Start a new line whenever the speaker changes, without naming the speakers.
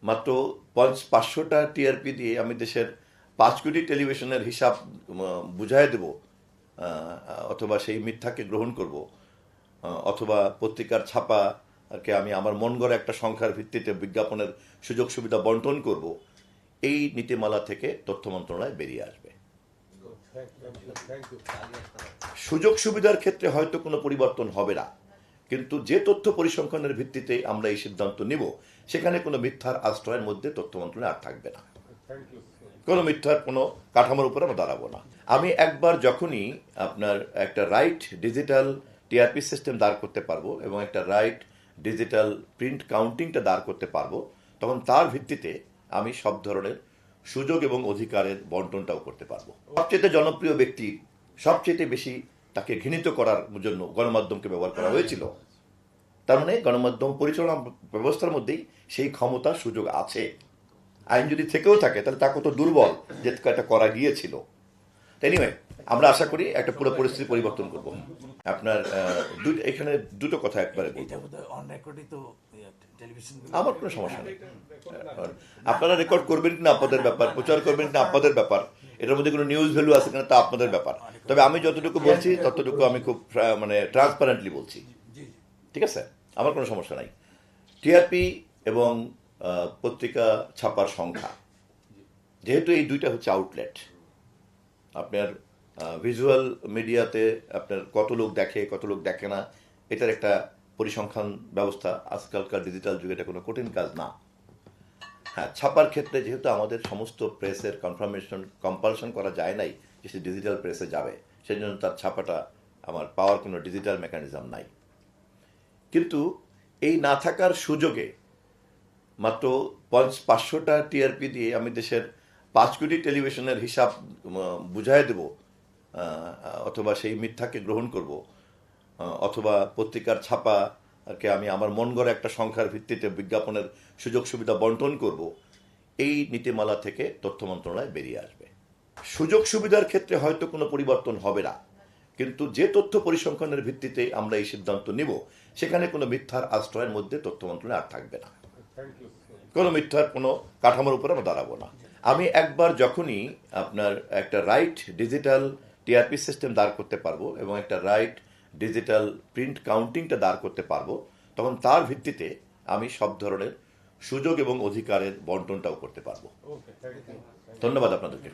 মাত্র 500টা টিআরপি দিয়ে আমি দেশের 5 কোটি টেলিভিশনের হিসাব বুঝাই দেব, অথবা সেই মিথ্যাকে গ্রহণ করব, অথবা পত্রিকার ছাপাকে আমি আমার মন গড়া একটা সংখ্যার ভিত্তিতে বিজ্ঞাপনের সুযোগ সুবিধা বন্টন করব, এই নীতিমালা থেকে তথ্য মন্ত্রণালয় বেরিয়ে আসবে। সুযোগ সুবিধার ক্ষেত্রে হয়তো কোনো পরিবর্তন হবে না, কিন্তু যে তথ্য পরিসংখ্যানের ভিত্তিতে আমরা এই সিদ্ধান্ত নিব সেখানে কোনো মিথ্যার আশ্রয়ের মধ্যে তথ্য মন্ত্রণালয় আর থাকবে না, কোনো মিথ্যার কোনো কাঠামোর উপরে আমরা দাঁড়াবো না। আমি একবার যখনই আপনার একটা রাইট ডিজিটাল টিআরপি সিস্টেম দাঁড় করতে পারবো এবং একটা রাইট ডিজিটাল প্রিন্ট কাউন্টিংটা দাঁড় করতে পারবো, তখন তার ভিত্তিতে আমি সব ধরনের সুযোগ এবং অধিকারের বন্টনটাও করতে পারবো। সবচেয়ে জনপ্রিয় ব্যক্তি, সবচেয়ে বেশি তাকে ঘৃণিত করার জন্য গণমাধ্যমকে ব্যবহার করা হয়েছিল। তার মানে গণমাধ্যম পরিচালনা ব্যবস্থার মধ্যেই সেই ক্ষমতা সুযোগ আছে। আইন যদি থেকেও থাকে তাহলে তা কত দুর্বল যে এটা করা গিয়েছিল। এনিওয়ে, আমরা আশা করি একটা পুরো পরিস্থিতি পরিবর্তন করব। আপনার এখানে দুটো কথা একবারে বলবো। আমার কোনো সমস্যা নেই, আপনারা রেকর্ড করবেন কিনা আপনাদের ব্যাপার, প্রচার করবেন কিনা আপনাদের ব্যাপার, এটার মধ্যে কোনো নিউজ ভ্যালু আছে কিনা তা আপনাদের ব্যাপার। তবে আমি যতটুকু বলছি ততটুকু আমি খুব ট্রান্সপারেন্টলি বলছি, ঠিক আছে? আমার কোনো সমস্যা নাই। টিআরপি এবং পত্রিকা ছাপার সংখ্যা, যেহেতু এই দুইটা হচ্ছে আউটলেট, আপনার ভিজুয়াল মিডিয়াতে আপনার কত লোক দেখে কত লোক দেখে না, এটার একটা পরিসংখ্যান ব্যবস্থা আজকালকার ডিজিটাল যুগে এটা কোনো কঠিন কাজ না। হ্যাঁ, ছাপার ক্ষেত্রে যেহেতু আমাদের সমস্ত প্রেসের কম্পালশন করা যায় নাই যে সে ডিজিটাল প্রেসে যাবে, সেই জন্য তার ছাপাটা আমার পাওয়ার কোনো ডিজিটাল মেকানিজম নাই। কিন্তু এই না থাকার সুযোগে মাত্র 500টা টিআরপি দিয়ে আমি দেশের 5 কোটি টেলিভিশনের হিসাব বুঝাই দেব, অথবা সেই মিথ্যাকে গ্রহণ করব, অথবা পত্রিকার ছাপাকে আমি আমার মন গড়া একটা সংখ্যার ভিত্তিতে বিজ্ঞাপনের সুযোগ সুবিধা বন্টন করব, এই নীতিমালা থেকে তথ্য মন্ত্রণালয় বেরিয়ে আসবে। সুযোগ সুবিধার ক্ষেত্রে হয়তো কোনো পরিবর্তন হবে না, কিন্তু যে তথ্য পরিসংখ্যানের ভিত্তিতে আমরা এই সিদ্ধান্ত নিব সেখানে কোনো মিথ্যার আশ্রয়ের মধ্যে তথ্য মন্ত্রণালয় আর থাকবে না, কোনো মিথ্যার কোনো কাঠামোর উপরে আমরা দাঁড়াবো না। আমি একবার যখনই আপনার একটা রাইট ডিজিটাল টিআরপি সিস্টেম দাঁড় করতে পারবো এবং একটা রাইট ডিজিটাল প্রিন্ট কাউন্টিংটা দাঁড় করতে পারবো, তখন তার ভিত্তিতে আমি সব ধরনের সুযোগ এবং অধিকারের বন্টনটাও করতে পারবো। ধন্যবাদ আপনাদেরকে।